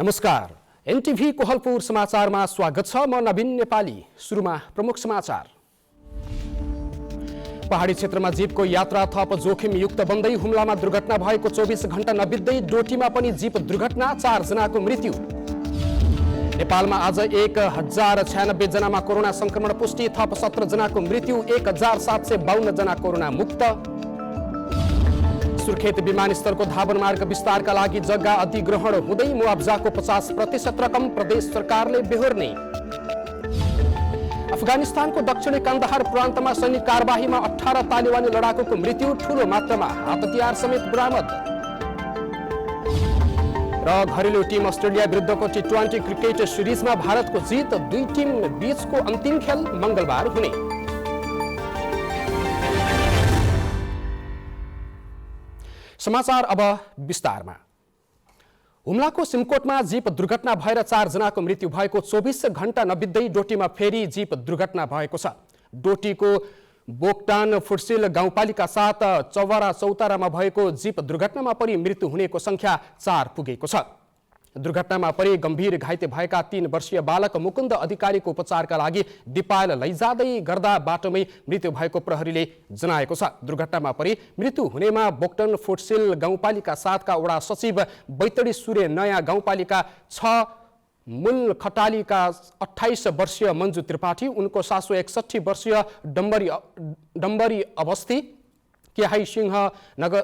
नमस्कार, एनटिभी कोहलपुर समाचारमा स्वागत छ। म नवीन नेपाली। सुरुमा प्रमुख समाचार। पहाडी क्षेत्रमा जीपको यात्रा थप जोखिमयुक्त बन्दै हुम्लामा दुर्घटना भएको 24 घण्टा नबित्दै डोटीमा पनि जीप दुर्घटना, 4 जनाको मृत्यु। नेपालमा आज 1096 जनामा कोरोना संक्रमण पुष्टि, थप 17 जनाको मृत्यु, 1752 जना कोरोना मुक्त। सुर्खेत विमानस्थलको धावन मार्ग विस्तारका लागि जग्गा अधिग्रहण हुँदै मुआब्जाको 50% रकम प्रदेश सरकारले बेहोर्ने। अफगानिस्तानको दक्षिणी कन्दहार प्रान्तमा सैनिक कारबाहीमा 18 तालिबानी लडाकुको मृत्यु, ठूलो मात्रामा हतियार समेत बरामद। र घरेलु टिम अस्ट्रेलिया विरुद्धको T20 क्रिकेट सिरिजमा भारतको जित, दुई टिम बीचको अन्तिम खेल मंगलबार हुने। समाचार अब विस्तारमा। हुम्लाको सिमकोटमा जीप दुर्घटना भएर 4 जनाको मृत्यु भएको 24 घण्टा नबित्दै डोटीमा फेरि जीप दुर्घटना भएको छ। डोटीको बोक्टान फुटसिल गाउँपालिका 7 चौवरा चौतारामा भएको जीप दुर्घटनामा परि मृत्यु हुनेको संख्या 4 पुगेको छ। दुर्घटनामा परि गम्भीर घाइते भएका 3 वर्षीय बालक मुकुन्द अधिकारीको उपचारका लागि दिपायल लैजाँदै गर्दा बाटोमै मृत्यु भएको प्रहरीले जनाएको छ। दुर्घटनामा परि मृत्यु हुनेमा बोक्टन फुटसिल गाउँपालिका 7 का वडा सचिव बैतडी सूर्य नयाँ गाउँपालिका 6 मूल खटालीका 28 वर्षीय मन्जु त्रिपाठी, उनको सासू 61 वर्षीय डम्बरी अवस्थी, केहाई सिंह नगर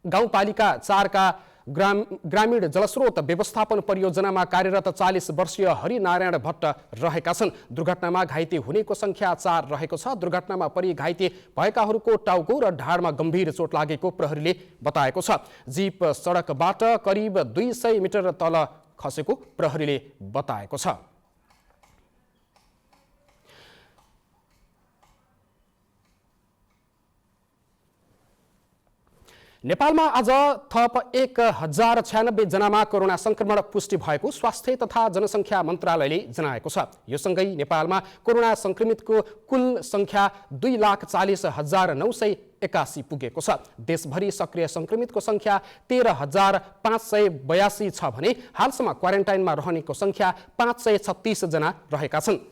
गाउँपालिका 4 का ग्रामीण जलस्रोत व्यवस्थापन परियोजनामा कार्यरत 40 वर्षीय हरिनारायण भट्ट रहेका छन्। दुर्घटनामा घाइते हुनेको संख्या 4 रहेको छ। दुर्घटनामा परि घाइते भएकाहरूको टाउको र ढाडमा गम्भीर चोट लागेको प्रहरीले बताएको छ। जीप सडकबाट करिब 200 मिटर तल खसेको प्रहरीले बताएको छ। नेपालमा आज थप 1096 जनामा कोरोना संक्रमण पुष्टि भएको स्वास्थ्य तथा जनसङ्ख्या मन्त्रालयले जनाएको छ। यो सँगै नेपालमा कोरोना संक्रमितको कुल संख्या 2,40,981 पुगेको छ। देशभरि सक्रिय संक्रमितको संख्या 13,582 छ भने हालसम्म क्वारेन्टाइनमा रहनेको संख्या 536 जना रहेका छन्।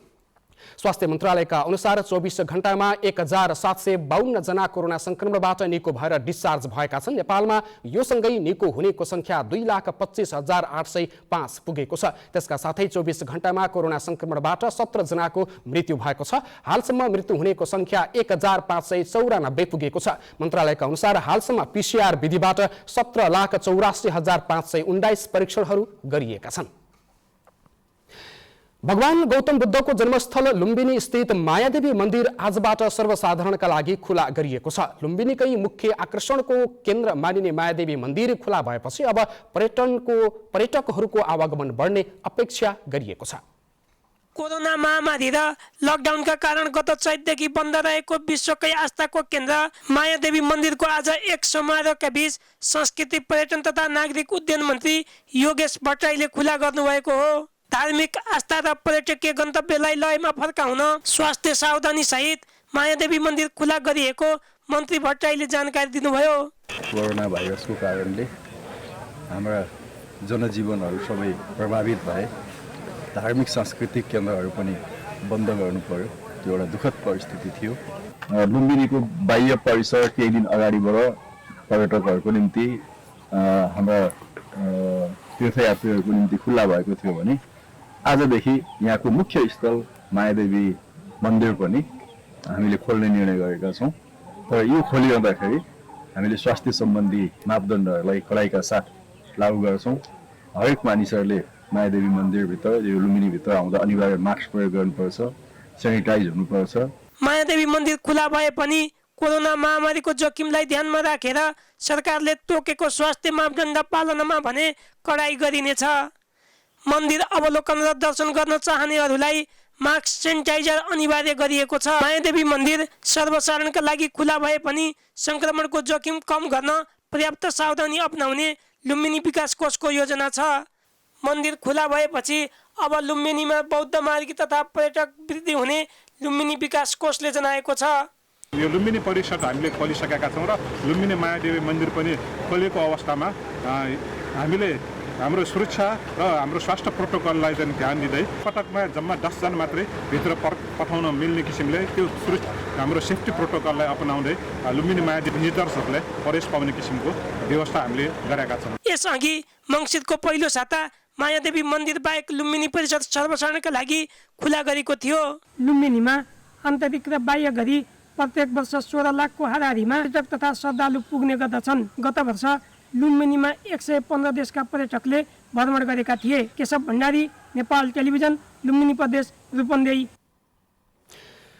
स्वास्थ्य मन्त्रालयका अनुसार 24 घण्टामा 1752 जना कोरोना संक्रमणबाट निको भएर डिस्चार्ज भएका छन्। नेपालमा यो सँगै निको हुनेको संख्या 2,25,805 पुगेको छ। त्यसका साथै 24 घण्टामा कोरोना संक्रमणबाट 17 जनाको मृत्यु भएको छ। हालसम्म मृत्यु हुनेको संख्या 1594 पुगेको छ। मन्त्रालयका अनुसार हालसम्म PCR विधिबाट 17,84,519 परीक्षणहरू गरिएका छन्। भगवान गौतम बुद्धको जन्मस्थल लुम्बिनी स्थित मायादेवी मन्दिर आजबाट सर्वसाधारणका लागि खुला गरिएको छ। लुम्बिनीकै मुख्य आकर्षणको केन्द्र मानिने मायादेवी मन्दिर खुला भएपछि अब पर्यटकहरूको आवागमन बढ्ने अपेक्षा गरिएको छ। कोरोना महामारी र लकडाउनका कारण गत चैतदेखि बन्द रहेको विश्वकै आस्थाको केन्द्र मायादेवी मन्दिरको आज एक समारोहका बीच संस्कृति पर्यटन तथा नागरिक उड्डयन मन्त्री योगेश भट्टराईले खुला गर्नुभएको हो। धार्मिक आस्था र पर्यटकीय गन्तव्यलाई लयमा फर्काउन स्वास्थ्य सावधानी सहित मायादेवी मन्दिर खुला गरिएको मन्त्री भट्टराईले जानकारी दिनुभयो। कोरोना भाइरसको कारणले हाम्रा जनजीवनहरू सबै प्रभावित भए, धार्मिक सांस्कृतिक केन्द्रहरू पनि बन्द गर्नु पर्यो। त्यो एउटा दुःखद परिस्थिति थियो। लुम्बिनीको बाह्य परिसर केही दिन अगाडिबाट पर्यटकहरूको निम्ति हाम्रा तीर्थयात्रीहरूको निम्ति खुल्ला भएको थियो भने आजदेखि यहाँको मुख्य स्थल मायादेवी मन्दिर पनि हामीले खोल्ने निर्णय गरेका छौँ। तर यो खोलिरहँदाखेरि हामीले स्वास्थ्य सम्बन्धी मापदण्डहरूलाई कडाइका साथ लागू गर्छौँ। हरेक मानिसहरूले मायादेवी मन्दिरभित्र, यो लुम्बिनीभित्र आउँदा अनिवार्य मास्क प्रयोग गर्नुपर्छ, सेनिटाइज हुनुपर्छ। मायादेवी मन्दिर खुला भए पनि कोरोना महामारीको जोखिमलाई ध्यानमा राखेर सरकारले तोकेको स्वास्थ्य मापदण्ड पालनमा भने कडाई गरिनेछ। मन्दिर अवलोकन र दर्शन गर्न चाहनेहरूलाई मास्क सेनिटाइजर अनिवार्य गरिएको छ। मायादेवी मन्दिर सर्वसाधारणका लागि खुला भए पनि संक्रमणको जोखिम कम गर्न पर्याप्त सावधानी अपनाउने लुम्बिनी विकास कोषको योजना छ। मन्दिर खुला भएपछि अब लुम्बिनीमा बौद्ध मार्गी तथा पर्यटक वृद्धि हुने लुम्बिनी विकास कोषले जनाएको छ। यो लुम्बिनी परिसर हामीले खोलिसकेका छौँ र लुम्बिनी मायादेवी मन्दिर पनि खोलेको अवस्थामा हामीले हाम्रो सुरक्षा र हाम्रो स्वास्थ्य प्रोटोकललाई चाहिँ ध्यान दिँदै पटकमा जम्मा 10 जना मात्रै भित्र पठाउन मिल्ने किसिमले त्यो हाम्रो सेफ्टी प्रोटोकललाई अपनाउँदै लुम्बिनी मायादेवी निर्देशकले प्रवेश पाउने किसिमको व्यवस्था हामीले गरेका छौँ। यसअघि मङ्सिरको पहिलो साता मायादेवी मन्दिर बाहेक लुम्बिनी परिसर सर्वसाधारणका लागि खुला गरेको थियो। लुम्बिनीमा आन्तरिक र बाह्य गरी प्रत्येक वर्ष 16 लाखको हाराहारीमा पर्यटक तथा श्रद्धालु पुग्ने गर्दछन्। गत वर्ष लुम्बिनीमा 115 देशका पर्यटकले भ्रमण गरेका थिए। केशव भण्डारी, नेपाल टेलिभिजन, लुम्बिनी प्रदेश, रूपन्देही।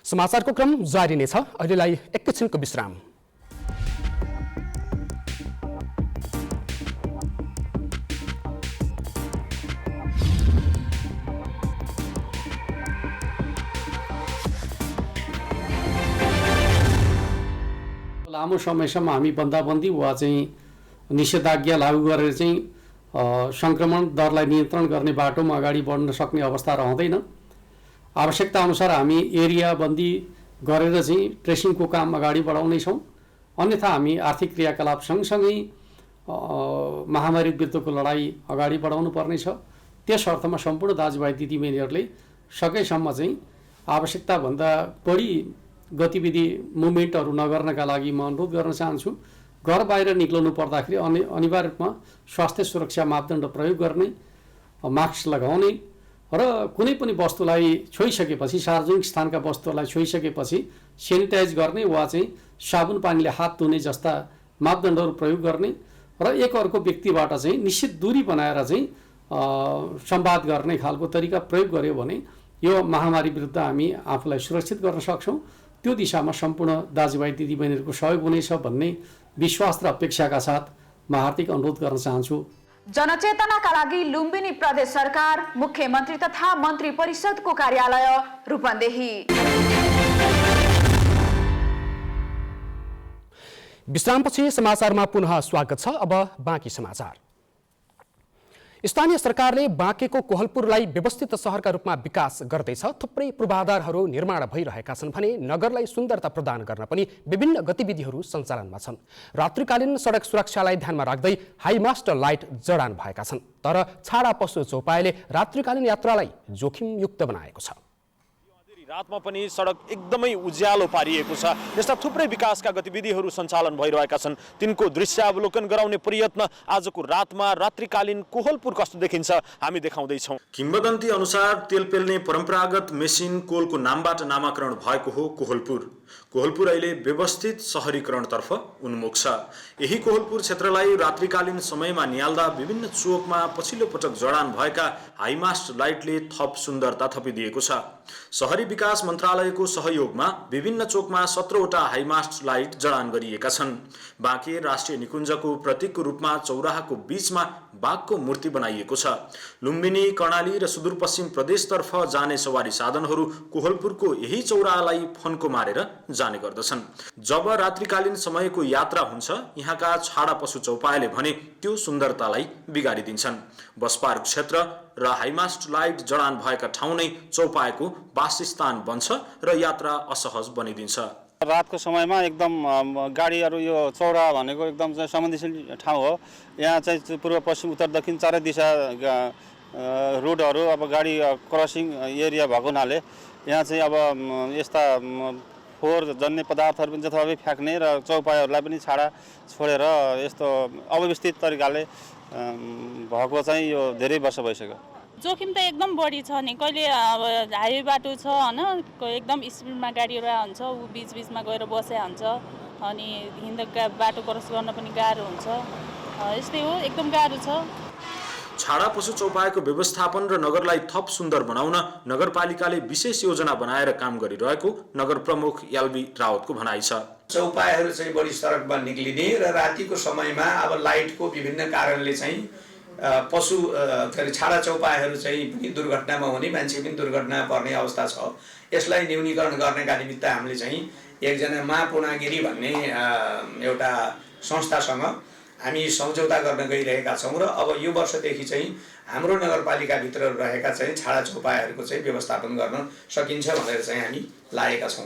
समाचारको क्रम जारी नै छ। अहिलेलाई एकैछिनको विश्राम। लामो समयसम्म हामी बन्दाबन्दी वा चाहिँ निषेधाज्ञा लागू गरेर चाहिँ सङ्क्रमण दरलाई नियन्त्रण गर्ने बाटोमा अगाडि बढ्न सक्ने अवस्था रहँदैन। आवश्यकता अनुसार हामी एरिया बन्दी गरेर चाहिँ ट्रेसिङको काम अगाडि बढाउनेछौँ। अन्यथा हामी आर्थिक क्रियाकलाप सँगसँगै महामारी विरुद्धको लडाइँ अगाडि बढाउनु पर्नेछ। त्यस अर्थमा सम्पूर्ण दाजुभाइ दिदीबहिनीहरूले सकेसम्म चाहिँ आवश्यकताभन्दा बढी गतिविधि मुभमेन्टहरू नगर्नका लागि म अनुरोध गर्न चाहन्छु। घर बाहिर निक्लनु पर्दाखेरि अनिवार्य रूपमा स्वास्थ्य सुरक्षा मापदण्ड प्रयोग गर्ने, मास्क लगाउने र कुनै पनि वस्तुलाई छोइसकेपछि सार्वजनिक स्थानका वस्तुहरूलाई छोइसकेपछि सेनिटाइज गर्ने वा चाहिँ साबुन पानीले हात धुने जस्ता मापदण्डहरू प्रयोग गर्ने र एक अर्को व्यक्तिबाट चाहिँ निश्चित दूरी बनाएर चाहिँ संवाद गर्ने खालको तरिका प्रयोग गर्यो भने यो महामारी विरुद्ध हामी आफूलाई सुरक्षित गर्न सक्छौँ। त्यो दिशामा सम्पूर्ण दाजुभाइ दिदीबहिनीहरूको सहयोग हुनेछ भन्ने विश्वास र अपेक्षाका साथ म हार्दिक अनुरोध गर्न चाहन्छु। जनचेतनाका लागि लुम्बिनी प्रदेश सरकार, मुख्यमन्त्री तथा मन्त्री परिषदको कार्यालय रूपन्देही। विश्रामपछि समाचारमा पुनः स्वागत छ। अब बाँकी समाचार। स्थानीय सरकारले बाँकेको कोहलपुरलाई व्यवस्थित सहरका रूपमा विकास गर्दैछ। थुप्रै पूर्वाधारहरू निर्माण भइरहेका छन् भने नगरलाई सुन्दरता प्रदान गर्न पनि विभिन्न गतिविधिहरू सञ्चालनमा छन्। रात्रिकालीन सडक सुरक्षालाई ध्यानमा राख्दै हाइमास्ट लाइट जडान भएका छन्। तर छाडा पशु चौपायाले रात्रिकालीन यात्रालाई जोखिमयुक्त बनाएको छ। रातमा पनि सडक एकदमै उज्यालो पारिएको छ। यस्ता थुप्रै विकासका गतिविधिहरू सञ्चालन भइरहेका छन्। तिनको दृश्यावलोकन गराउने प्रयत्न आजको रातमा रात्रिकालीन कोहलपुर कस्तो देखिन्छ हामी देखाउँदैछौँ। किम्वदन्ती अनुसार तेल पेल्ने परम्परागत मेसिन कोलको नामबाट नामाकरण भएको हो कोहलपुर। कोहलपुर अहिले व्यवस्थित सहरीकरणतर्फ उन्मुख छ। यही कोहलपुर क्षेत्रलाई रात्रिकालीन समयमा निहाल्दा विभिन्न चोकमा पछिल्लो पटक जडान भएका हाइमास्ट लाइटले थप सुन्दरता थपिदिएको छ। शहरी विकास मन्त्रालयको सहयोगमा विभिन्न चोकमा 17वटा हाइमास्ट लाइट जडान गरिएका छन्। बाँके राष्ट्रिय निकुञ्जको प्रतीकको रूपमा चौराहाको बीचमा बाघको मूर्ति बनाइएको छ। लुम्बिनी, कर्णाली र सुदूरपश्चिम प्रदेशतर्फ जाने सवारी साधनहरू कोहलपुरको यही चौराहालाई फन्को मारेर जाने गर्दछन्। जब रात्रिकालीन समयको यात्रा हुन्छ यहाँका छाडा पशु चौपायाले भने त्यो सुन्दरतालाई बिगारिदिन्छन्। बस पार्क क्षेत्र र हाइमास्ट लाइट जडान भएका ठाउँ नै चौपायाको वासस्थान बन्छ र यात्रा असहज बनिदिन्छ। रातको समयमा एकदम गाडीहरू यो चौरा भनेको एकदम चाहिँ संवेदनशील ठाउँ हो। यहाँ चाहिँ पूर्व पश्चिम उत्तर दक्षिण चारै दिशा रोडहरू अब गाडी क्रसिङ एरिया भएको हुनाले यहाँ चाहिँ अब यस्ता फोहोर जन्य पदार्थहरू पनि जथाभावी फ्याँक्ने र चौपायाहरूलाई पनि छाडा छोडेर यस्तो अव्यवस्थित तरिकाले भएको चाहिँ यो धेरै वर्ष भइसक्यो। जोखिम त एकदम बढी छ नि। कहिले हाइवे बाटो छ हैन, एकदम स्पिडमा गाडीहरू हुन्छ, ऊ बीचमा गएर बसे हुन्छ, अनि हिँड्दा बाटो क्रस गर्न पनि गाह्रो हुन्छ। यस्तै हो, एकदम गाह्रो छ। छाडा पशु चौपायाको व्यवस्थापन र नगरलाई थप सुन्दर बनाउन नगरपालिकाले विशेष योजना बनाएर काम गरिरहेको नगर प्रमुख एलबी रावतको भनाइ छ। चौपायाहरू चाहिँ बढी सडकमा निक्लिने र रातिको समयमा अब लाइटको विभिन्न कारणले चाहिँ पशु छाडा चौपायाहरू चाहिँ पनि दुर्घटनामा हुने, मान्छे पनि दुर्घटना पर्ने अवस्था छ। यसलाई न्यूनीकरण गर्नका निमित्त हामीले चाहिँ एकजना मा पुनागिरी भन्ने एउटा संस्थासँग हामी सम्झौता गर्न गइरहेका छौँ र अब यो वर्षदेखि चाहिँ हाम्रो नगरपालिकाभित्र रहेका चाहिँ छाडा चौपायाहरूको चाहिँ व्यवस्थापन गर्न सकिन्छ भनेर चाहिँ हामी लागेका छौँ।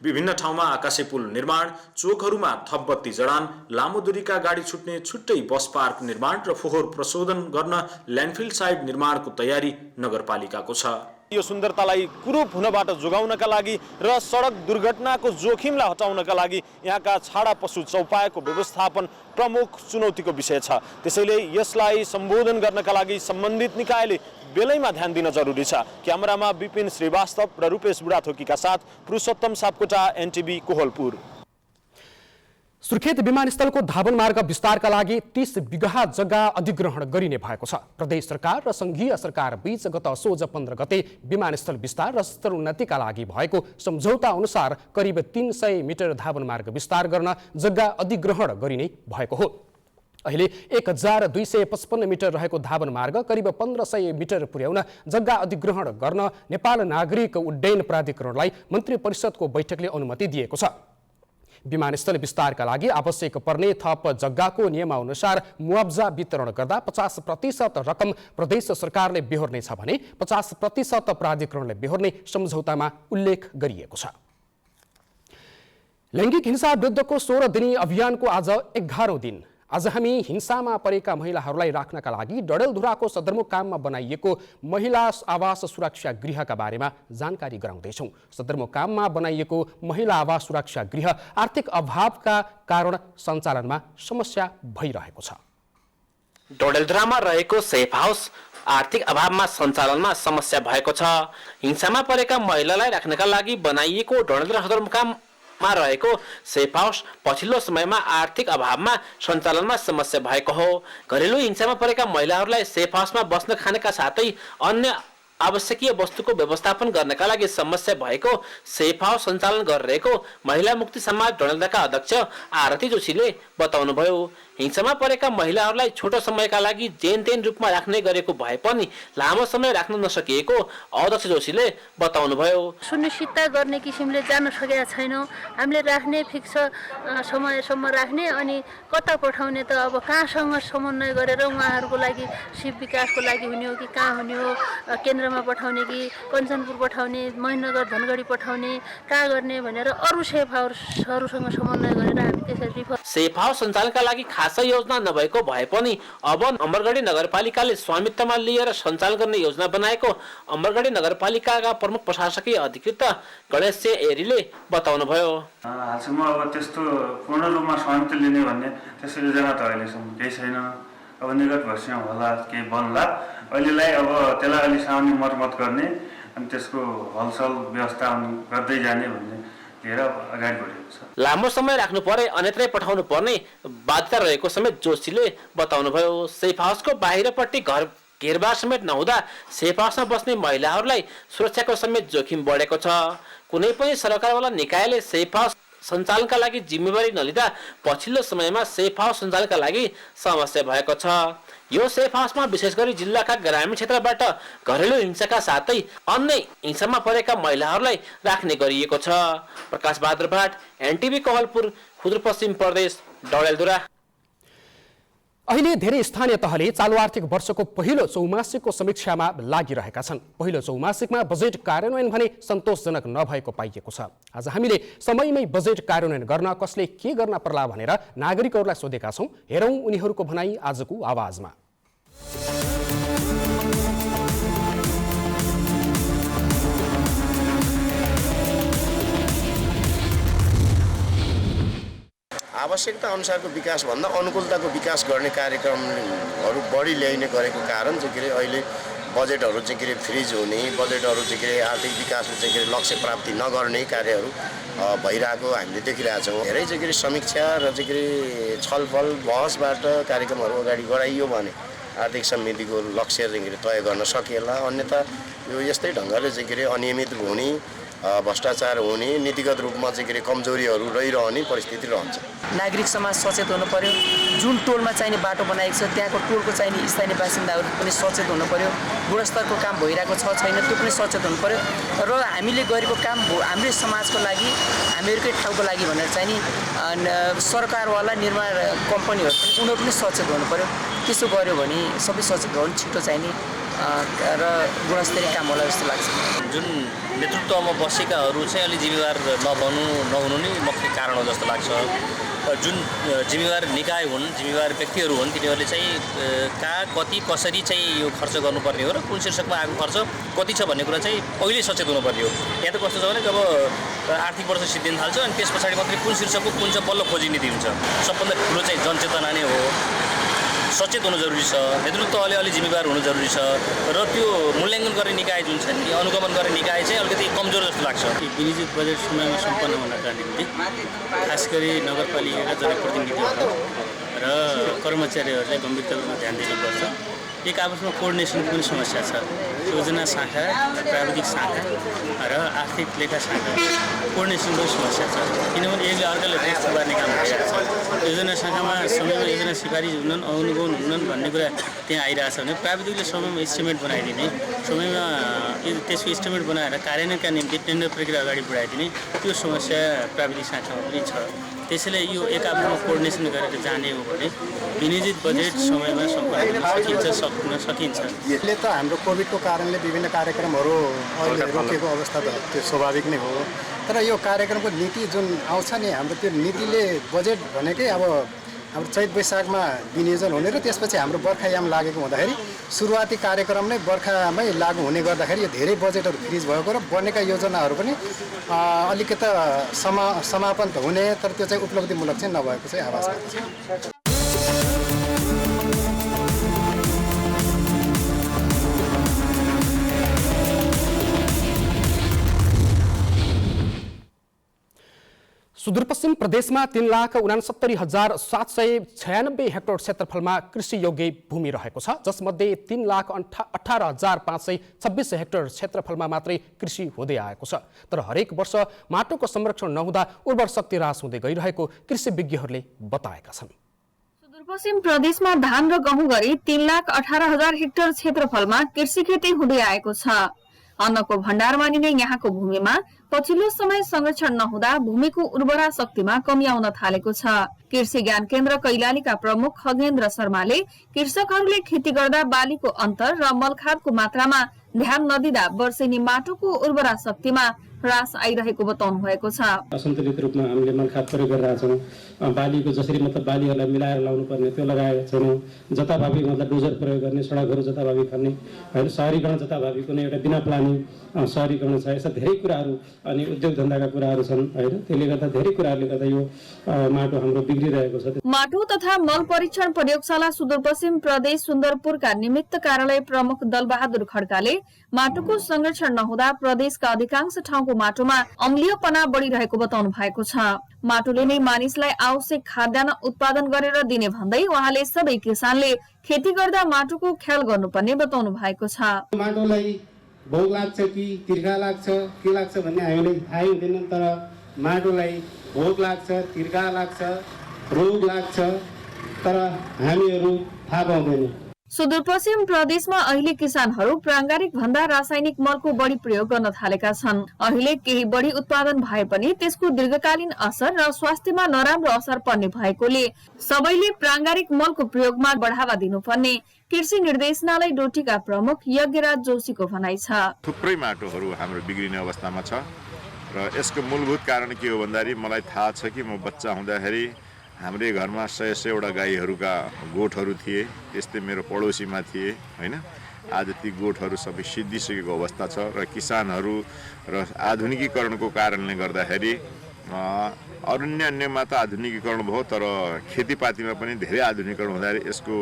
विभिन्न ठाउँमा आकाशे पुल निर्माण, चोकहरूमा थप बत्ती जडान, लामो दूरीका गाडी छुट्ने छुट्टै बस पार्क निर्माण र फोहोर प्रशोधन गर्न ल्यान्डफिल साइट निर्माणको तयारी नगरपालिकाको छ। यो सुन्दरतालाई कुरूप हुनबाट जोगाउनका लागि र सडक दुर्घटनाको जोखिमलाई हटाउनका लागि यहाँका छाडा पशु चौपायाको व्यवस्थापन प्रमुख चुनौतीको विषय छ। त्यसैले यसलाई सम्बोधन गर्नका लागि सम्बन्धित निकायले बेलैमा ध्यान दिन जरुरी छ। क्यामेरामा विपिन श्रीवास्तव र रूपेश बुढाथोकीका साथ पुरुषोत्तम सापकोटा, एनटिभी, कोहलपुर। सुर्खेत विमानस्थलको धावन मार्ग विस्तारका लागि 30 बिघा जग्गा अधिग्रहण गरिने भएको छ। प्रदेश सरकार र संघीय सरकार बीच गत असोज 15 गते विमानस्थल विस्तार र स्तरोन्नतिका लागि भएको सम्झौता अनुसार करिब 300 मिटर धावन मार्ग विस्तार गर्न जग्गा अधिग्रहण गरिने भएको हो। अहिले 1255 मिटर रहेको धावन मार्ग करिब 1500 मिटर पुर्याउन जग्गा अधिग्रहण गर्न नेपाल नागरिक उड्डयन प्राधिकरणलाई मन्त्री परिषदको बैठकले अनुमति दिएको छ। विमानस्थल विस्तारका लागि आवश्यक पर्ने थप जग्गाको नियमानुसार मुआब्जा वितरण गर्दा 50% रकम प्रदेश सरकारले बेहोर्नेछ भने 50% प्राधिकरणले बेहोर्ने सम्झौतामा उल्लेख गरिएको छ। लैङ्गिक हिंसा विरुद्धको 16 दिनी अभियानको आज 11औं दिन। आज हामी हिंसामा परेका महिलाहरूलाई राख्नका लागि डडेलधुराको सदरमुकाममा बनाइएको महिला आवास सुरक्षा गृहका बारेमा जानकारी गराउँदैछौँ। सदरमुकाममा बनाइएको महिला आवास सुरक्षा गृह आर्थिक अभावका कारण सञ्चालनमा समस्या भइरहेको छ। डडेलधुरामा रहेको सेफ हाउस आर्थिक अभावमा सञ्चालनमा समस्या भएको छ। हिंसामा परेका महिलालाई राख्नका लागि बनाइएको डडेलधुरा सदरमुकाममा रहेको सेफ हाउस पछिल्लो समयमा आर्थिक अभावमा सञ्चालनमा समस्या भएको हो। घरेलु हिंसामा परेका महिलाहरूलाई सेफ हाउसमा बस्न खानका साथै अन्य आवश्यकीय वस्तुको व्यवस्थापन गर्नका लागि समस्या भएको सेफ हाउस सञ्चालन गरिरहेको महिला मुक्ति समाज डडेलधुराका अध्यक्ष आरती जोशीले बताउनुभयो। हिंसामा परेका महिलाहरूलाई छोटो समयका लागि जेनतेन रूपमा राख्ने गरेको भए पनि लामो समय राख्न नसकिएको अध्यक्ष जोशीले बताउनुभयो। सुनिश्चितता गर्ने किसिमले जान सकेका छैनौँ। हामीले राख्ने फिक्स समयसम्म राख्ने अनि कता पठाउने त अब कहाँसँग समन्वय गरेर उहाँहरूको लागि शिव विकासको लागि हुने हो कि कहाँ हुने हो, केन्द्रमा पठाउने कि कञ्चनपुर पठाउने, महेन्द्रनगर धनगढी पठाउने, कहाँ गर्ने भनेर अरू सेफ हाउसहरूसँग समन्वय गरेर हामी त्यसरी सेफ हाउस सञ्चालनका लागि खासै योजना नभएको भए पनि अब अमरगढी नगरपालिकाले स्वामित्वमा लिएर सञ्चालन गर्ने योजना बनाएको अमरगढी नगरपालिकाका प्रमुख प्रशासकीय अधिकृत गणेश एरीले बताउनुभयो। हालसम्म अब त्यस्तो पूर्ण रूपमा स्वामित्व लिने भन्ने त्यस्तो योजना त अहिलेसम्म केही छैन। अब निकट भविष्यमा होला केही बन्ला। अहिलेलाई अब त्यसलाई अलि सामान्य मर्मत गर्ने अनि त्यसको हलचल व्यवस्थापन गर्दै जाने भन्ने लिएर अगाडि बढेको छ। लामो समय राख्नु परे अन्यत्रै पठाउनु पर्ने बाध्यता रहेको समेत जोशीले बताउनुभयो। सेफ हाउसको बाहिरपट्टि घर घेरबार समेत नहुँदा सेफ हाउसमा बस्ने महिलाहरूलाई सुरक्षाको समेत जोखिम बढेको छ। कुनै पनि सरकारवाला निकायले सेफ हाउस सञ्चालनका लागि जिम्मेवारी नलिँदा पछिल्लो समयमा सेफ हाउस सञ्चालनका लागि समस्या भएको छ। यो सेफ हाउसमा विशेष गरी जिल्लाका ग्रामीण क्षेत्रबाट घरेलु हिंसाका साथै अन्य हिंसामा परेका महिलाहरूलाई राख्ने गरिएको छ। प्रकाश बहादुर भाट, एनटिभी कोहलपुर, सुदूरपश्चिम प्रदेश, डडेलधुरा। अहिले धेरै स्थानीय तहले चालु आर्थिक वर्षको पहिलो चौमासिकको समीक्षामा लागिरहेका छन्। पहिलो चौमासिकमा बजेट कार्यान्वयन भने सन्तोषजनक नभएको पाइएको छ। आज हामीले समयमै बजेट कार्यान्वयन गर्न कसले के गर्न पर्ला भनेर नागरिकहरूलाई सोधेका छौँ। हेरौँ उनीहरूको भनाई आजको आवाजमा। आवश्यकता अनुसारको विकास भन्दा अनुकूलताको विकास गर्ने कार्यक्रमहरू बढी ल्याइने गरेको कारण चाहिँ के अरे अहिले बजेटहरू चाहिँ के अरे फ्रिज हुने, बजेटहरू चाहिँ के अरे आर्थिक विकासले चाहिँ के अरे लक्ष्य प्राप्ति नगर्ने कार्यहरू भइरहेको हामीले देखिरहेका छौँ। धेरै चाहिँ के अरे समीक्षा र चाहिँ के अरे छलफल बहसबाट कार्यक्रमहरू अगाडि बढाइयो भने आर्थिक समृद्धिको लक्ष्य चाहिँ के अरे तय गर्न सकिएला। अन्यथा यो यस्तै ढङ्गले चाहिँ के अरे अनियमित हुने, भ्रष्टाचार हुने, नीतिगत रूपमा चाहिँ के अरे कमजोरीहरू रहिरहने परिस्थिति रहन्छ। नागरिक समाज सचेत हुनु पर्यो। जुन टोलमा चाहिने बाटो बनाएको छ त्यहाँको टोलको चाहिने स्थानीय बासिन्दाहरू पनि सचेत हुनु पर्यो। गुणस्तरको काम भइरहेको छ छैन त्यो पनि सचेत हुनु पर्यो। र हामीले गरेको काम हाम्रै समाजको लागि, हामीहरूकै ठाउँको लागि भनेर चाहिँ नि सरकारवाला निर्माण कम्पनीहरू पनि उनीहरू पनि सचेत हुनु पर्यो। त्यसो गर्यो भने सबै सचेत भयो भने छिटो चाहिँ नि र गुणस्तरीय काम होला जस्तो लाग्छ। जुन नेतृत्वमा बसेकाहरू चाहिँ अलि जिम्मेवार नहुनु नै मुख्य कारण हो जस्तो लाग्छ। जुन जिम्मेवार निकाय हुन्, जिम्मेवार व्यक्तिहरू हुन्, तिनीहरूले चाहिँ कहाँ कति कसरी चाहिँ यो खर्च गर्नुपर्ने हो र कुन शीर्षकमा आएको खर्च कति छ भन्ने कुरा चाहिँ पहिले सचेत हुनुपर्ने हो। यहाँ त कस्तो छ भने जब आर्थिक वर्ष सिद्धिन थाल्छ अनि त्यस पछाडि मात्रै कुन शीर्षकको कुन चाहिँ बल्ल खोजी नीति हुन्छ। सबभन्दा ठुलो चाहिँ जनचेतना नै हो, सचेत हुनु जरुरी छ, नेतृत्व अलि जिम्मेवार हुनु जरुरी छ र त्यो मूल्याङ्कन गर्ने निकाय जुन छ नि, अनुगमन गर्ने निकाय चाहिँ अलिकति कमजोर जस्तो लाग्छ। विनियोजित बजेट समयमा सम्पन्न हुनका निम्ति खास गरी नगरपालिका जनप्रतिनिधिहरू र कर्मचारीहरूले गम्भीरतापूर्वक ध्यान दिनुपर्छ। एक आपसमा कोअर्डिनेसनको पनि समस्या छ। योजना शाखा, प्राविधिक शाखा र आर्थिक लेखा शाखा कोअर्डिनेसनको समस्या छ, किनभने एकले अर्काले टेक्स्ट बार्ने काम भइरहेको छ। योजना शाखामा समयमा योजना सिफारिस हुनन्, अनुगमन हुनन् भन्ने कुरा त्यहाँ आइरहेछ भने प्राविधिकले समयमा एस्टिमेट बनाइदिने, समयमा त्यसको एस्टिमेट बनाएर कार्यान्वयनका निम्ति टेन्डर प्रक्रिया अगाडि बढाइदिने, त्यो समस्या प्राविधिक शाखामा पनि छ। त्यसैले यो एक आपसमा कोअर्डिनेसन गरेर जाने हो भने विनियोजित बजेट समयमा सम्पन्न गर्न सकिन्छ। यसले त हाम्रो कोभिडको कारणले विभिन्न कार्यक्रमहरू अहिले रोकेको अवस्था त त्यो स्वाभाविक नै हो। तर यो कार्यक्रमको नीति जुन आउँछ नि, हाम्रो त्यो नीतिले बजेट भनेकै अब हाम्रो चैत वैशाखमा विनियोजन हुने र त्यसपछि हाम्रो बर्खायाम लागेको हुँदाखेरि सुरुवाती कार्यक्रम नै बर्खामै लागू हुने गर्दाखेरि यो धेरै बजेटहरू फ्रिज भएको र बनेका योजनाहरू पनि अलिकति समापन त हुने तर त्यो चाहिँ उपलब्धिमूलक चाहिँ नभएको चाहिँ आभास गर्छ। सुदूरपश्चिम प्रदेशमा 3,69,796 हेक्टर क्षेत्रफलमा कृषि योग्य भूमि रहेको छ, जसमध्ये 3,18,526 हेक्टर क्षेत्रफलमा मात्रै कृषि हुँदै आएको छ। तर हरेक वर्ष माटोको संरक्षण नहुँदा उर्वर शक्ति ह्रास हुँदै गइरहेको कृषि विज्ञहरूले बताएका छन्। सुदूरपश्चिम प्रदेशमा धान र गहुँ गरी 3,18,000 हेक्टर क्षेत्रफलमा कृषि खेती हुँदै आएको छ। अन्नको भण्डार मानिने यहाँको भूमिमा पछिल्लो समय संरक्षण नहुँदा भूमिको उर्वरा शक्तिमा कमी आउन थालेको छ। कृषि ज्ञान केन्द्र कैलालीका प्रमुख खगेन्द्र शर्माले कृषकहरूले खेती गर्दा बालीको अन्तर र मलखादको मात्रामा ध्यान नदिँदा वर्षेनी माटोको उर्वरा शक्तिमा ह्रास आइरहेको बताउनु भएको छ। असन्तुलित रूपमा हामीले मलखाद प्रयोग गरिरहेछौँ। बालीको जसरी मतलब बालीहरूलाई मिलाएर लाउनु पर्ने त्यो लगाएका छैनौँ। जताभावी मतलब डोजर प्रयोग गर्ने, सडकहरू जताभावी खन्ने, होइन, सहरीकरण जताभावी कुनै एउटा बिना प्लानिङ सहरीकरण छ। यस्ता धेरै कुराहरू अनि उद्योग धन्दाका कुराहरू छन्, होइन, त्यसले गर्दा धेरै कुराहरूले गर्दा यो माटो हाम्रो बिग्रिरहेको छ। माटो तथा मल परीक्षण प्रयोगशाला सुदूरपश्चिम प्रदेश सुन्दरपुरका निमित्त कार्यालय प्रमुख दलबहादुर खड्काले माटोको संरक्षण नहुँदा प्रदेशका अधिकांश ठाउँको माटोमा अम्लीयपना बढिरहेको बताउनु भएको छ। माटोले नै मानिसलाई आवश्यक खाद्यान्न उत्पादन गरेर दिने भन्दै उहाँले सबै किसानले खेती गर्दा माटोको ख्याल गर्नुपर्ने बताउनु भएको छ। माटोलाई भोग लाग्छ कि तिर्खा लाग्छ के लाग्छ भन्ने हामीले थाहै हुँदैन, तर माटोलाई भोग लाग्छ, तिर्खा लाग्छ, रोग लाग्छ, तर हामीहरू थाहा पाउँदैनौँ। सुदूरपश्चिम प्रदेशमा अहिले किसानहरू प्राङ्गारिक भन्दा रासायनिक मलको बढी प्रयोग गर्न थालेका छन्। अहिले केही बढी उत्पादन भए पनि त्यसको दीर्घकालीन असर र स्वास्थ्यमा नराम्रो असर पर्ने भएकोले सबैले प्राङ्गारिक मलको प्रयोगमा बढावा दिनुपर्ने कृषि निर्देशनालय डोटीका प्रमुख यज्ञराज जोशीको भनाइ छ। थुप्रै माटोहरू हाम्रो बिग्रिने अवस्थामा छ र यसको मूलभूत कारण के हो भन्दाखेरि मलाई थाहा छ कि म बच्चा हुँदाखेरि हाम्रै घरमा 100-100 गाईहरूका गोठहरू थिए, त्यस्तै मेरो पडोसीमा थिए, होइन। आज ती गोठहरू सबै सिद्धिसकेको अवस्था छ र किसानहरू र आधुनिकीकरणको कारणले गर्दाखेरि अन्यमा त आधुनिकीकरण भयो, तर खेतीपातीमा पनि धेरै आधुनिकीकरण हुँदाखेरि यसको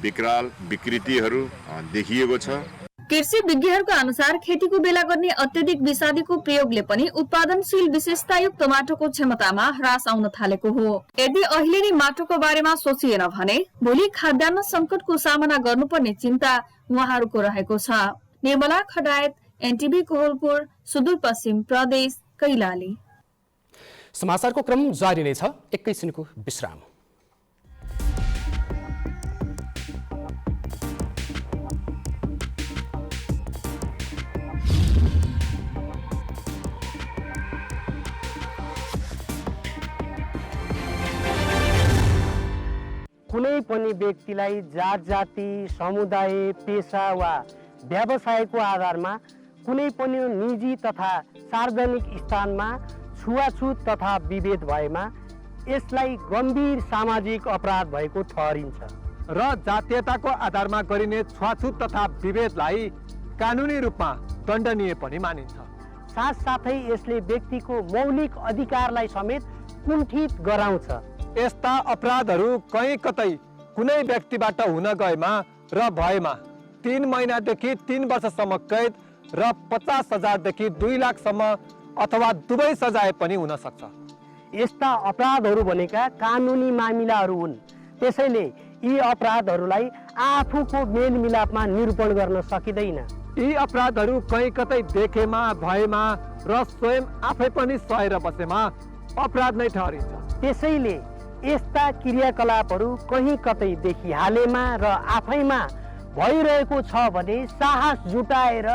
विकराल विकृतिहरू देखिएको छ। कृषि विज्ञहरूको अनुसार खेतीको बेला गर्ने अत्यधिक विषादीको प्रयोगले पनि उत्पादनशील विशेषतायुक्त माटोको क्षमतामा ह्रास आउन थालेको हो। यदि अहिले नै माटोको बारेमा सोचिएन भने भोलि खाद्यान्न संकटको सामना गर्नुपर्ने चिन्ता उहाँहरूको रहेको छ। निर्मला खडायत, एनटिभी कोहलपुर, सुदूरपश्चिम प्रदेश, कैलाली। समाचारको क्रम जारी नै छ, एकैछिनको विश्राम। कुनै पनि व्यक्तिलाई जात जाति, समुदाय, पेशा वा व्यवसायको आधारमा कुनै पनि निजी तथा सार्वजनिक स्थानमा छुवाछुत तथा विभेद भएमा यसलाई गम्भीर सामाजिक अपराध भएको ठहरिन्छ र जातीयताको आधारमा गरिने छुवाछुत तथा विभेदलाई कानुनी रूपमा दण्डनीय पनि मानिन्छ। साथसाथै यसले व्यक्तिको मौलिक अधिकारलाई समेत कुण्ठित गराउँछ। यस्ता अपराधहरू कहीँ कतै कुनै व्यक्तिबाट हुन गएमा र भएमा 3 महिनादेखि 3 वर्षसम्म कैद र 50,000 देखि 2 लाखसम्म अथवा दुवै सजाय पनि हुन सक्छ। यस्ता अपराधहरू भनेका कानुनी मामिलाहरू हुन्। त्यसैले यी अपराधहरूलाई आफूको मेलमिलापमा निरूपण गर्न सकिँदैन। यी अपराधहरू कहीँ कतै देखेमा भएमा र स्वयं आफै पनि सहेर बसेमा अपराध नै ठहरिन्छ। त्यसैले यस्ता क्रियाकलापहरू कहीँ कतै देखिहालेमा र आफैमा भइरहेको छ भने साहस जुटाएर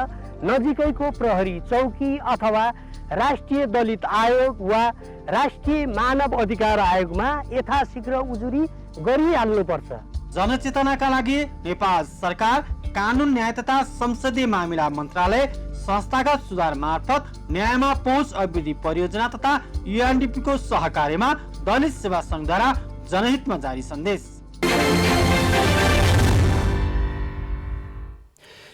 नजिकैको प्रहरी चौकी अथवा राष्ट्रिय दलित आयोग वा राष्ट्रिय मानव अधिकार आयोगमा यथाशीघ्र उजुरी गरिहाल्नुपर्छ। जनचेतनाका लागि नेपाल सरकार कानुन न्याय तथा संसदीय मामिला मन्त्रालय संस्थागत सुधार मार्फत न्यायमा पहुँच अभिवृद्धि परियोजना तथा UNDP को सहकार्यमा दलित सेवा संघद्वारा जनहितमा जारी सन्देश।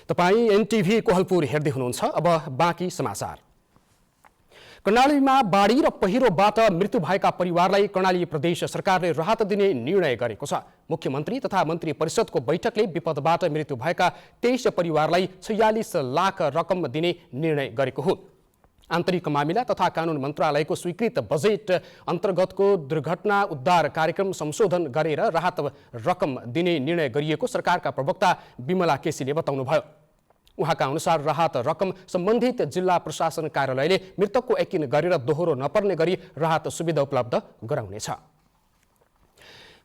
तपाईं NTV कोहलपुर हेर्दै हुनुहुन्छ। अब बाँकी समाचार। कर्णालीमा बाढी र पहिरोबाट मृत्यु भएका परिवारलाई कर्णाली प्रदेश सरकारले राहत दिने निर्णय गरेको छ। मुख्यमन्त्री तथा मन्त्री परिषदको बैठकले विपदबाट मृत्यु भएका 23 परिवारलाई 46 लाख रकम दिने निर्णय गरेको हो। आन्तरिक मामिला तथा कानुन मन्त्रालयको स्वीकृत बजेट अन्तर्गतको दुर्घटना उद्धार कार्यक्रम संशोधन गरेर राहत रकम दिने निर्णय गरिएको सरकारका प्रवक्ता विमला केसीले बताउनुभयो। उहाँका अनुसार राहत रकम सम्बन्धित जिल्ला प्रशासन कार्यालयले मृतकको यकिन गरेर दोहोरो नपर्ने गरी राहत सुविधा उपलब्ध गराउनेछ।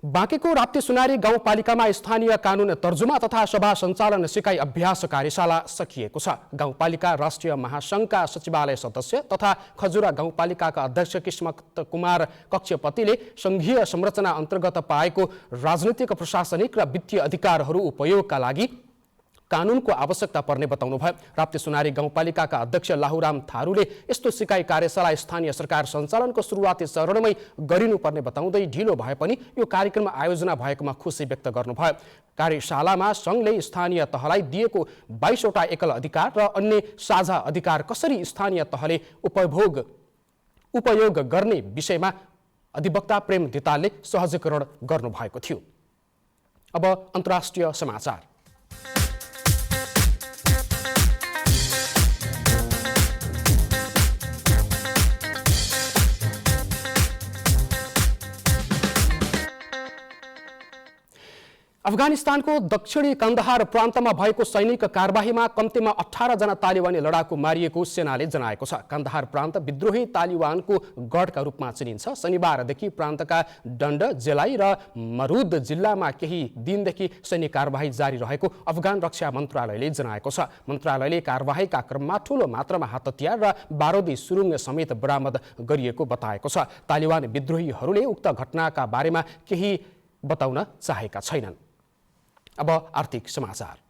बाँकेको राप्ती सुनारी गाउँपालिकामा स्थानीय कानुन तर्जुमा तथा सभा सञ्चालन सिकाइ अभ्यास कार्यशाला सकिएको छ। गाउँपालिका राष्ट्रिय महासङ्घका सचिवालय सदस्य तथा खजुरा गाउँपालिकाका अध्यक्ष किस्मत कुमार कक्षपतिले सङ्घीय संरचना अन्तर्गत पाएको राजनीतिक प्रशासनिक र वित्तीय अधिकारहरू उपयोगका लागि कानुनको आवश्यकता पर्ने बताउनुभयो। राप्ती सुनारी गाउँपालिकाका अध्यक्ष लाहुराम थारूले यस्तो सिकाइ कार्यशाला स्थानीय सरकार सञ्चालनको सुरुवाती चरणमै गरिनुपर्ने बताउँदै ढिलो भए पनि यो कार्यक्रम आयोजना भएकोमा खुसी व्यक्त गर्नुभयो। कार्यशालामा सङ्घले स्थानीय तहलाई दिएको 22 वटा एकल अधिकार र अन्य साझा अधिकार कसरी स्थानीय तहले उपयोग गर्ने विषयमा अधिवक्ता प्रेम दितालले सहजीकरण गर्नुभएको थियो। अब अन्तर्राष्ट्रिय समाचार। अफगानिस्तानको दक्षिणी कन्दहार प्रान्तमा भएको सैनिक कारबाहीमा कम्तीमा 18 जना तालिबानी लडाकु मारिएको सेनाले जनाएको छ। कन्दहार प्रान्त विद्रोही तालिबानको गढका रूपमा चिनिन्छ। शनिबारदेखि प्रान्तका डन्ड, जेलाई र मरुद जिल्लामा केही दिनदेखि सैनिक कारबाही जारी रहेको अफगान रक्षा मन्त्रालयले जनाएको छ। मन्त्रालयले कारबाहीका क्रममा ठूलो मात्रामा हातहतियार र बारुदी सुरुङ समेत बरामद गरिएको बताएको छ। तालिबान विद्रोहीहरूले उक्त घटनाका बारेमा केही बताउन चाहेका छैनन्। अब आर्थिक समाचार।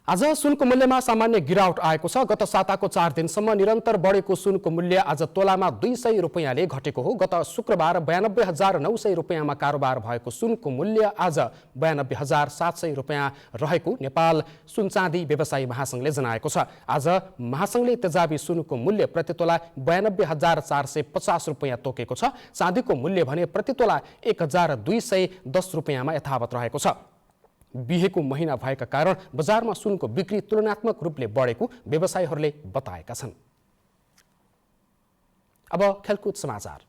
आज सुनको मूल्यमा सामान्य गिरावट आएको छ। गत साताको 4 दिनसम्म निरन्तर बढेको सुनको मूल्य आज तोलामा 200 रुपैयाँले घटेको हो। गत शुक्रबार 92,900 रुपैयाँमा कारोबार भएको सुनको मूल्य आज 92,700 रुपैयाँ रहेको नेपाल सुन चाँदी व्यवसायी महासङ्घले जनाएको छ। आज महासङ्घले तेजाबी सुनको मूल्य प्रतितोला 92,450 रुपैयाँ तोकेको छ। चाँदीको मूल्य भने प्रतितोला 1,210 रुपैयाँमा यथावत रहेको छ। बिहेको महिना भएका कारण बजारमा सुनको बिक्री तुलनात्मक रूपले बढेको व्यवसायीहरूले बताएका छन्। अब खेलकुद समाचार।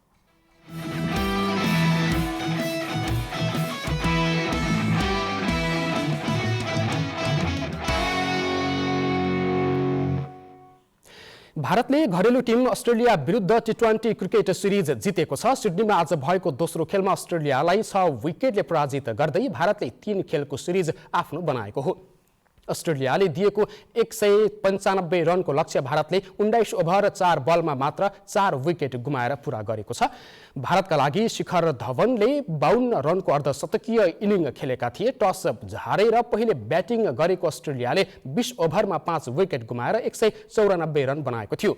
भारतले घरेलु टिम अस्ट्रेलिया विरुद्ध T20 क्रिकेट सिरिज जितेको छ। सिडनीमा आज भएको दोस्रो खेलमा अस्ट्रेलियालाई 6 विकेटले पराजित गर्दै भारतले 3 खेलको सिरिज आफ्नो बनाएको हो। अस्ट्रेलियाले दिएको 195 रनको लक्ष्य भारतले 19 ओभर 4 बलमा मात्र 4 विकेट गुमाएर पूरा गरेको छ। भारतका लागि शिखर धवनले 52 रनको अर्धशतकीय इनिङ खेलेका थिए। टस हारेर पहिले ब्याटिङ गरेको अस्ट्रेलियाले 20 ओभरमा 5 विकेट गुमाएर 194 रन बनाएको थियो।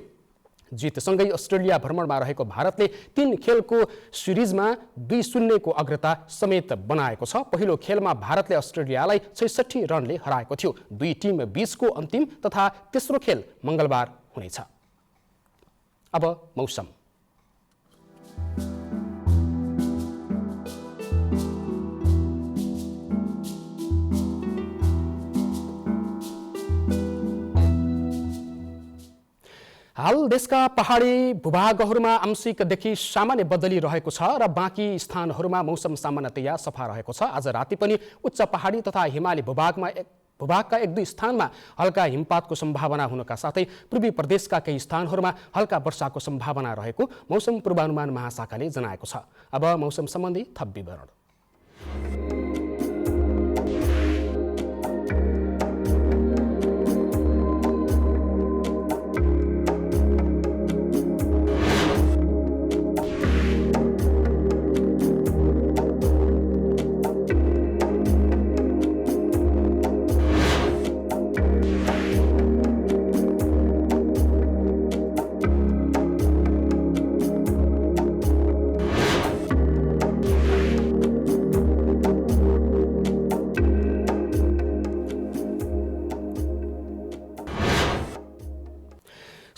जितसँगै अस्ट्रेलिया भ्रमणमा रहेको भारतले 3 खेलको सिरिजमा 2-0 को अग्रता समेत बनाएको छ। पहिलो खेलमा भारतले अस्ट्रेलियालाई 66 रनले हराएको थियो। दुई टिम बीचको अन्तिम तथा तेस्रो खेल मंगलबार हुनेछ। अब मौसम। हाल देशका पहाडी भूभागहरूमा आंशिकदेखि सामान्य बदली रहेको छ र बाँकी स्थानहरूमा मौसम सामान्यतया सफा रहेको छ। आज राति पनि उच्च पहाडी तथा हिमाली भूभागका 1-2 स्थानमा हल्का हिमपातको सम्भावना हुनका साथै पूर्वी प्रदेशका केही स्थानहरूमा हल्का वर्षाको सम्भावना रहेको मौसम पूर्वानुमान महाशाखाले जनाएको छ। अब मौसम सम्बन्धी थप विवरण।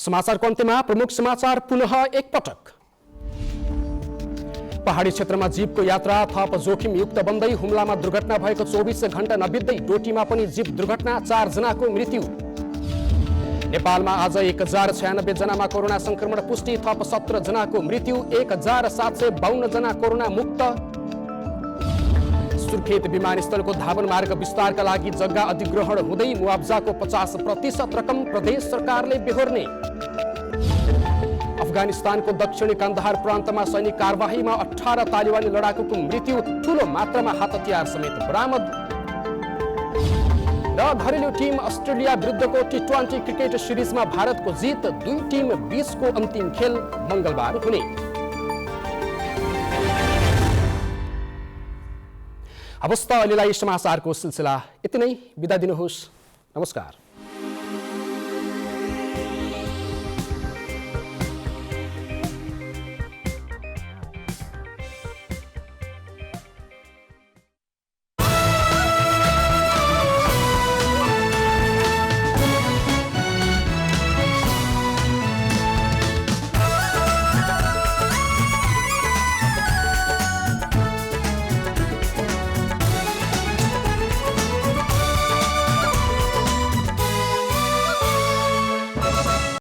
समाचारको अन्त्यमा प्रमुख समाचार पुनः एकपटक। पहाडी क्षेत्रमा जीवको यात्रा थप जोखिमयुक्त बन्दै हुम्लामा दुर्घटना भएको 24 घण्टा नबित्दै डोटीमा पनि जीव दुर्घटना, 4 जनाको मृत्यु। नेपालमा आज 1096 जनामा कोरोना संक्रमण पुष्टि, थप 17 जनाको मृत्यु, 1752 जना कोरोना मुक्त। सुर्खेत विमानस्थलको धावन मार्ग विस्तारका लागि जग्गा अधिग्रहण हुँदै मुआब्जाको 50% रकम प्रदेश सरकारले बेहोर्ने। अफगानिस्तानको दक्षिणी कन्दहार प्रान्तमा सैनिक कारबाहीमा 18 तालिबानी लडाकुको मृत्यु, ठूलो मात्रामा हात हतियार समेत बरामद। र घरेलु टिम अस्ट्रेलिया विरुद्धको T20 क्रिकेट सिरिजमा भारतको जित, 2 टिम बीचको अन्तिम खेल मंगलबार हुने। अवस्था अहिलेलाई समाचारको सिलसिला यति नै। बिदा दिनुहोस्। नमस्कार।